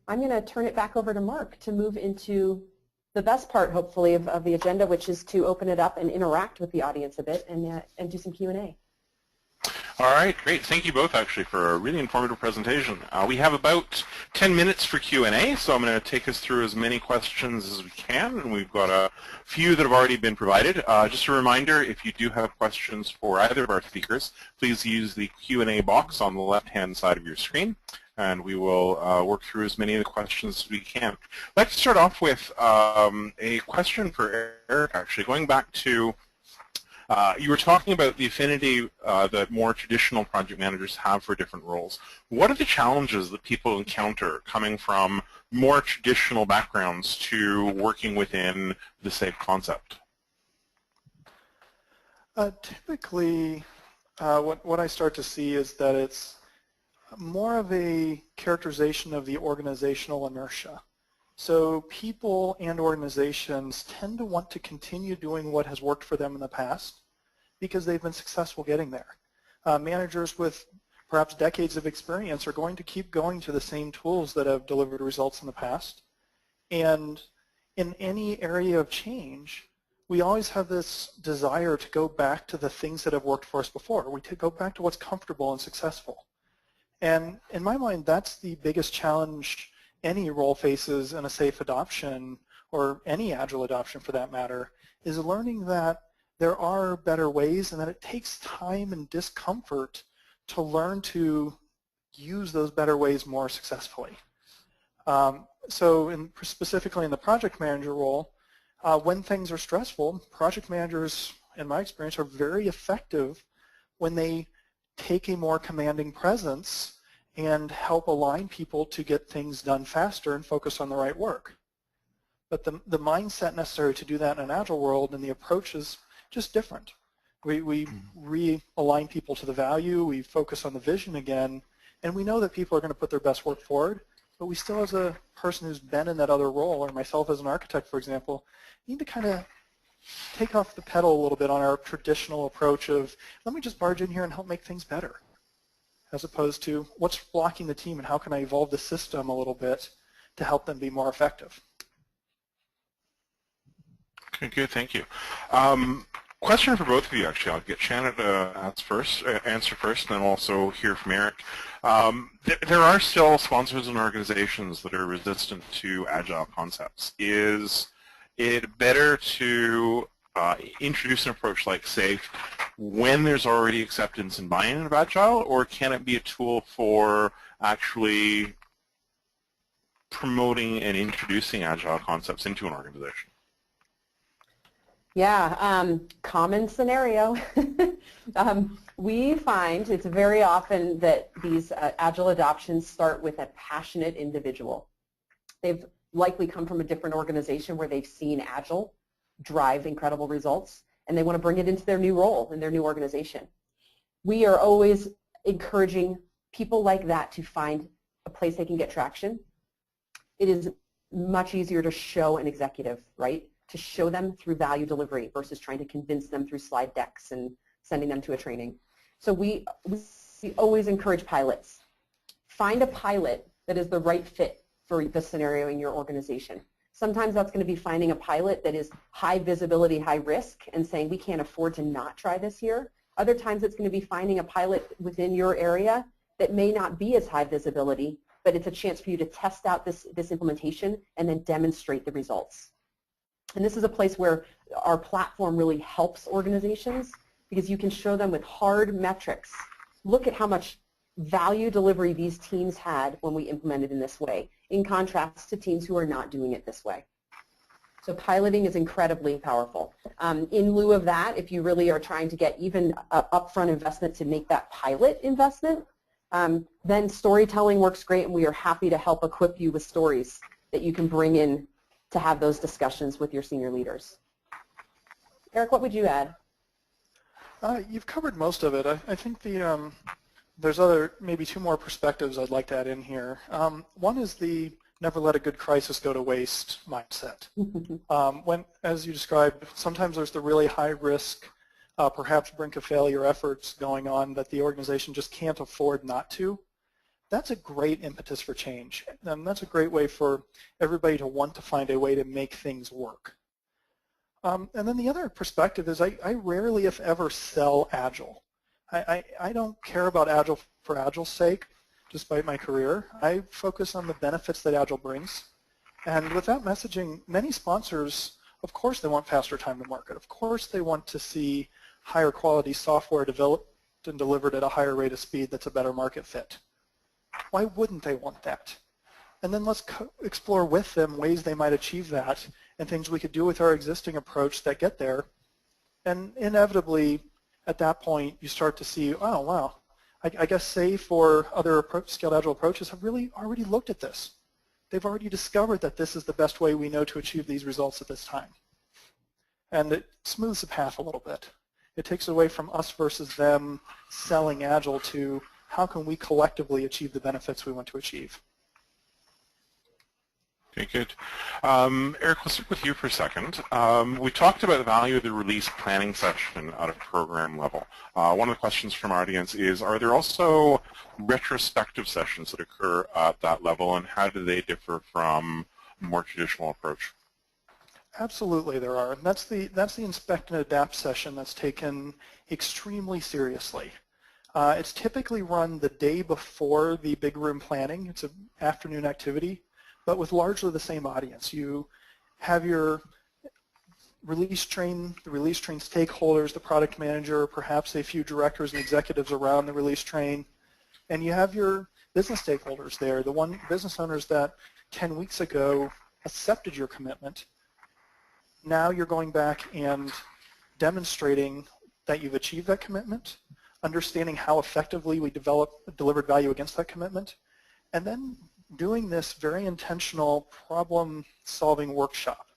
I'm going to turn it back over to Mark to move into the best part, hopefully, of the agenda, which is to open it up and interact with the audience a bit and do some Q&A. All right, great. Thank you both, actually, for a really informative presentation. We have about 10 minutes for Q&A, so I'm going to take us through as many questions as we can, and we've got a few that have already been provided. Just a reminder, if you do have questions for either of our speakers, please use the Q&A box on the left-hand side of your screen, and we will work through as many of the questions as we can. I'd like to start off with a question for Eric, actually, going back to you were talking about the affinity that more traditional project managers have for different roles. What are the challenges that people encounter coming from more traditional backgrounds to working within the SAFe concept? Typically, what I start to see is that it's more of a characterization of the organizational inertia. So people and organizations tend to want to continue doing what has worked for them in the past because they've been successful getting there. Managers with perhaps decades of experience are going to keep going to the same tools that have delivered results in the past. And in any area of change, we always have this desire to go back to the things that have worked for us before. We go back to what's comfortable and successful. And in my mind, that's the biggest challenge any role faces in a SAFe adoption, or any Agile adoption for that matter, is learning that there are better ways and that it takes time and discomfort to learn to use those better ways more successfully. So specifically in the project manager role, when things are stressful, project managers, in my experience, are very effective when they take a more commanding presence and help align people to get things done faster and focus on the right work. But the mindset necessary to do that in an Agile world and the approach is just different. We realign people to the value, we focus on the vision again, and we know that people are going to put their best work forward, but we still, as a person who's been in that other role, or myself as an architect, for example, need to kind of take off the pedal a little bit on our traditional approach of, let me just barge in here and help make things better, as opposed to what's blocking the team and how can I evolve the system a little bit to help them be more effective. Okay, good, thank you. Question for both of you, actually. I'll get Shannon to answer first, and then also hear from Eric. There are still sponsors and organizations that are resistant to Agile concepts. Is it better to introduce an approach like SAFe when there's already acceptance and buy-in of Agile, or can it be a tool for actually promoting and introducing Agile concepts into an organization? Yeah, common scenario. We find it's very often that these Agile adoptions start with a passionate individual. They've likely come from a different organization where they've seen Agile drive incredible results, and they want to bring it into their new role in their new organization. We are always encouraging people like that to find a place they can get traction. It is much easier to show an executive, right? To show them through value delivery versus trying to convince them through slide decks and sending them to a training. So we always encourage pilots. Find a pilot that is the right fit for the scenario in your organization. Sometimes that's going to be finding a pilot that is high visibility, high risk, and saying we can't afford to not try this here. Other times it's going to be finding a pilot within your area that may not be as high visibility, but it's a chance for you to test out this implementation and then demonstrate the results. And this is a place where our platform really helps organizations because you can show them with hard metrics. Look at how much value delivery these teams had when we implemented in this way, in contrast to teams who are not doing it this way. So piloting is incredibly powerful. In lieu of that, if you really are trying to get even upfront investment to make that pilot investment, then storytelling works great, and we are happy to help equip you with stories that you can bring in to have those discussions with your senior leaders. Eric, what would you add? You've covered most of it. I think there's maybe two more perspectives I'd like to add in here. One is the never let a good crisis go to waste mindset. When, as you described, sometimes there's the really high risk, perhaps brink of failure efforts going on that the organization just can't afford not to. That's a great impetus for change, and that's a great way for everybody to want to find a way to make things work. And then the other perspective is I rarely, if ever, sell Agile. I don't care about Agile for Agile's sake, despite my career. I focus on the benefits that Agile brings. And with that messaging, many sponsors, of course they want faster time to market. Of course they want to see higher quality software developed and delivered at a higher rate of speed that's a better market fit. Why wouldn't they want that? And then let's explore with them ways they might achieve that and things we could do with our existing approach that get there. And inevitably, at that point, you start to see, oh, wow, I guess SAFe or other Scaled Agile approaches have really already looked at this. They've already discovered that this is the best way we know to achieve these results at this time. And it smooths the path a little bit. It takes away from us versus them selling Agile to how can we collectively achieve the benefits we want to achieve. Okay, good. Eric, let's stick with you for a second. We talked about the value of the release planning session at a program level. One of the questions from our audience is, are there also retrospective sessions that occur at that level, and how do they differ from a more traditional approach? Absolutely there are. And that's the inspect and adapt session that's taken extremely seriously. It's typically run the day before the big room planning. It's an afternoon activity, but with largely the same audience. You have your the release train stakeholders, the product manager, perhaps a few directors and executives around the release train, and you have your business stakeholders there, the business owners that 10 weeks ago accepted your commitment. Now you're going back and demonstrating that you've achieved that commitment, understanding how effectively we delivered value against that commitment, and then doing this very intentional problem-solving workshop.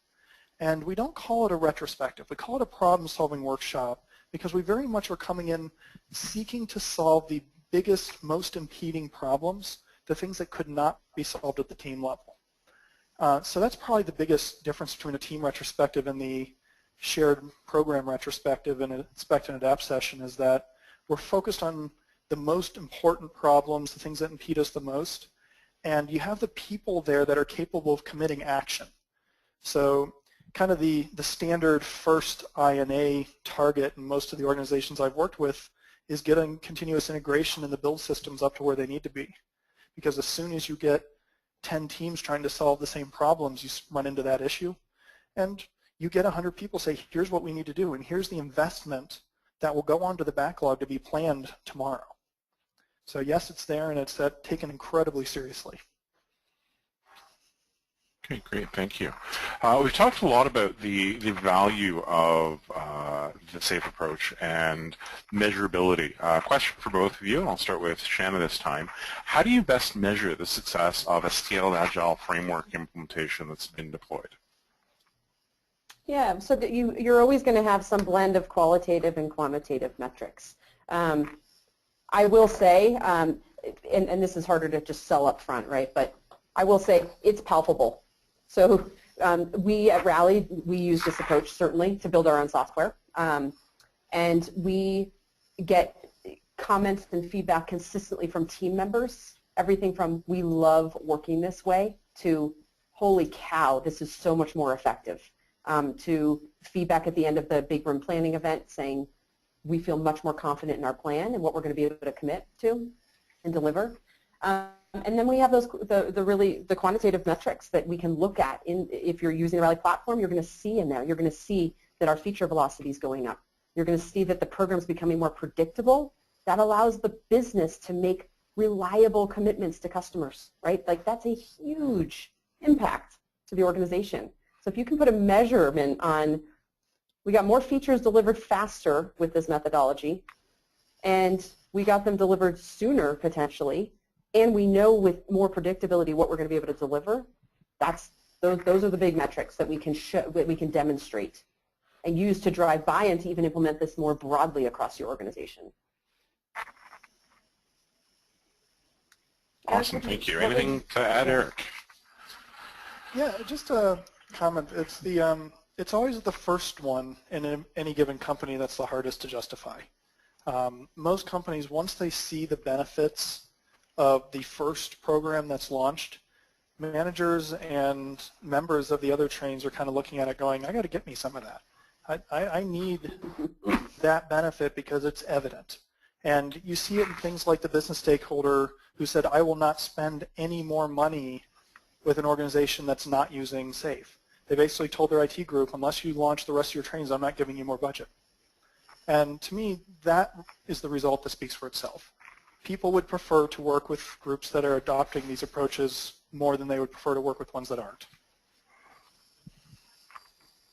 And we don't call it a retrospective. We call it a problem-solving workshop because we very much are coming in seeking to solve the biggest, most impeding problems, the things that could not be solved at the team level. So that's probably the biggest difference between a team retrospective and the shared program retrospective and inspect and adapt session, is that we're focused on the most important problems, the things that impede us the most, and you have the people there that are capable of committing action. So kind of the standard first INA target in most of the organizations I've worked with is getting continuous integration in the build systems up to where they need to be. Because as soon as you get 10 teams trying to solve the same problems, you run into that issue. And you get 100 people say, here's what we need to do, and here's the investment that will go onto the backlog to be planned tomorrow. So yes, it's there, and it's taken incredibly seriously. Okay, great, thank you. We've talked a lot about the value of the SAFE approach and measurability. Question for both of you, and I'll start with Shanna this time. How do you best measure the success of a Scaled Agile Framework implementation that's been deployed? Yeah, so that you're always going to have some blend of qualitative and quantitative metrics. I will say, and this is harder to just sell up front, right, but I will say it's palpable. So we at Rally, we use this approach certainly to build our own software, and we get comments and feedback consistently from team members, everything from we love working this way to holy cow, this is so much more effective, to feedback at the end of the big room planning event saying we feel much more confident in our plan and what we're going to be able to commit to and deliver. And then we have those the quantitative metrics that we can look at. If you're using the Rally platform, you're going to see in there. You're going to see that our feature velocity is going up. You're going to see that the program's becoming more predictable. That allows the business to make reliable commitments to customers, right? Like that's a huge impact to the organization. So if you can put a measurement on, we got more features delivered faster with this methodology, and we got them delivered sooner potentially, and we know with more predictability what we're going to be able to deliver, those are the big metrics that we can show, that we can demonstrate and use to drive buy-in to even implement this more broadly across your organization. Awesome, thank you. Anything to add, Eric? Yeah, just a comment. It's always the first one in any given company that's the hardest to justify. Most companies, once they see the benefits of the first program that's launched, managers and members of the other trains are kind of looking at it going, I got to get me some of that. I need that benefit because it's evident. And you see it in things like the business stakeholder who said, I will not spend any more money with an organization that's not using SAFE. They basically told their IT group, unless you launch the rest of your trains, I'm not giving you more budget. And to me, that is the result that speaks for itself. People would prefer to work with groups that are adopting these approaches more than they would prefer to work with ones that aren't.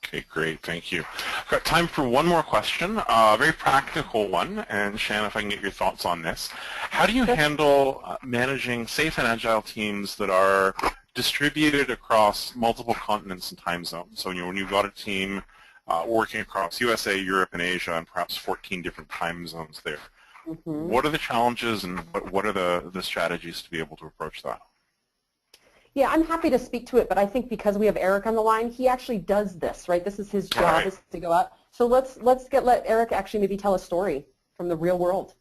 Okay, great, thank you. I've got time for one more question, a very practical one, and Shanna, if I can get your thoughts on this. How do you handle managing SAFE and Agile teams that are distributed across multiple continents and time zones? So when you've got a team working across USA, Europe, and Asia, and perhaps 14 different time zones there, what are the challenges and what are the strategies to be able to approach that? Yeah, I'm happy to speak to it, but I think because we have Eric on the line, he actually does this, right? This is his job, right, is to go out. So let's let Eric actually maybe tell a story from the real world.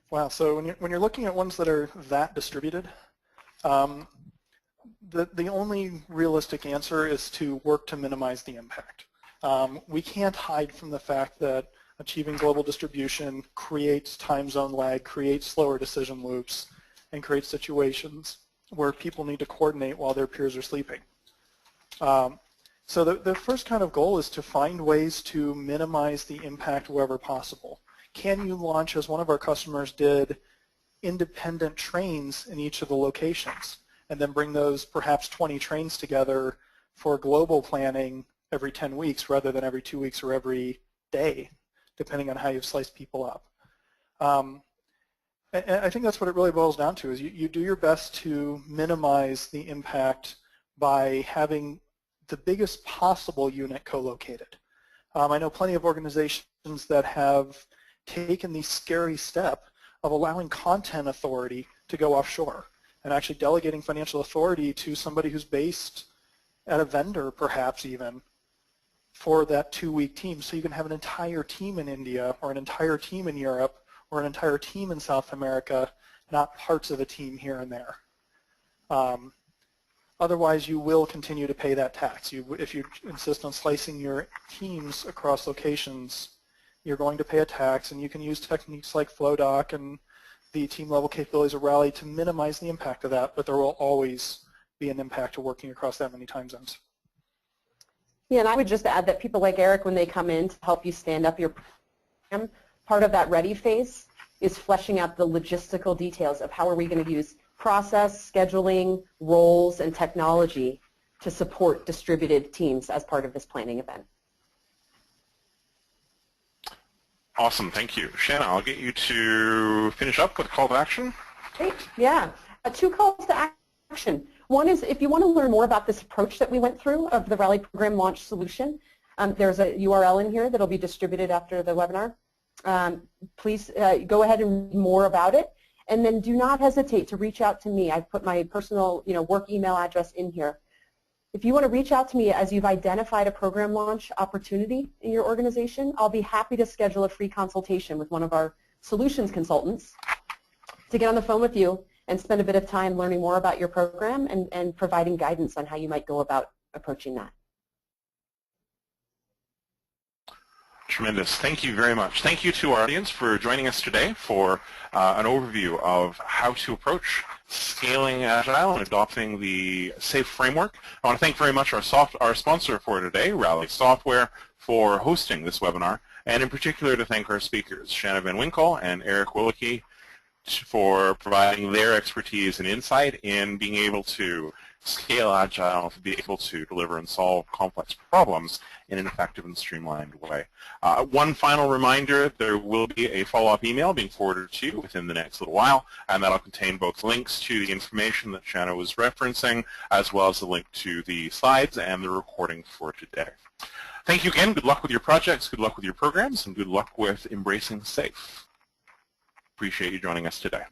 Wow, so when you're looking at ones that are that distributed, the only realistic answer is to work to minimize the impact. We can't hide from the fact that achieving global distribution creates time zone lag, creates slower decision loops, and creates situations where people need to coordinate while their peers are sleeping. So the first kind of goal is to find ways to minimize the impact wherever possible. Can you launch, as one of our customers did, independent trains in each of the locations, and then bring those perhaps 20 trains together for global planning every 10 weeks rather than every 2 weeks or every day, depending on how you've sliced people up. And I think that's what it really boils down to, is you do your best to minimize the impact by having the biggest possible unit co-located. I know plenty of organizations that have taken the scary step of allowing content authority to go offshore and actually delegating financial authority to somebody who's based at a vendor, perhaps even, for that 2-week team. So you can have an entire team in India or an entire team in Europe or an entire team in South America, not parts of a team here and there. Otherwise, you will continue to pay that tax. If you insist on slicing your teams across locations, you're going to pay a tax, and you can use techniques like FlowDoc and the team-level capabilities of Rally to minimize the impact of that, but there will always be an impact to working across that many time zones. Yeah, and I would just add that people like Eric, when they come in to help you stand up your program, part of that ready phase is fleshing out the logistical details of how are we going to use process, scheduling, roles, and technology to support distributed teams as part of this planning event. Awesome, thank you. Shanna, I'll get you to finish up with a call to action. Great, yeah. 2 calls to action. One is if you want to learn more about this approach that we went through of the Rally Program Launch Solution, there's a URL in here that will be distributed after the webinar. Please go ahead and read more about it, and then do not hesitate to reach out to me. I've put my personal work email address in here. If you want to reach out to me as you've identified a program launch opportunity in your organization, I'll be happy to schedule a free consultation with one of our solutions consultants to get on the phone with you and spend a bit of time learning more about your program and providing guidance on how you might go about approaching that. Tremendous. Thank you very much. Thank you to our audience for joining us today for an overview of how to approach scaling Agile and adopting the SAFE framework. I want to thank very much our sponsor for today, Rally Software, for hosting this webinar, and in particular to thank our speakers, Shanna Van Winkle and Eric Willicke, for providing their expertise and insight in being able to scale Agile, to be able to deliver and solve complex problems in an effective and streamlined way. One final reminder, there will be a follow-up email being forwarded to you within the next little while, and that'll contain both links to the information that Shanna was referencing, as well as the link to the slides and the recording for today. Thank you again. Good luck with your projects, good luck with your programs, and good luck with embracing SAFE. Appreciate you joining us today.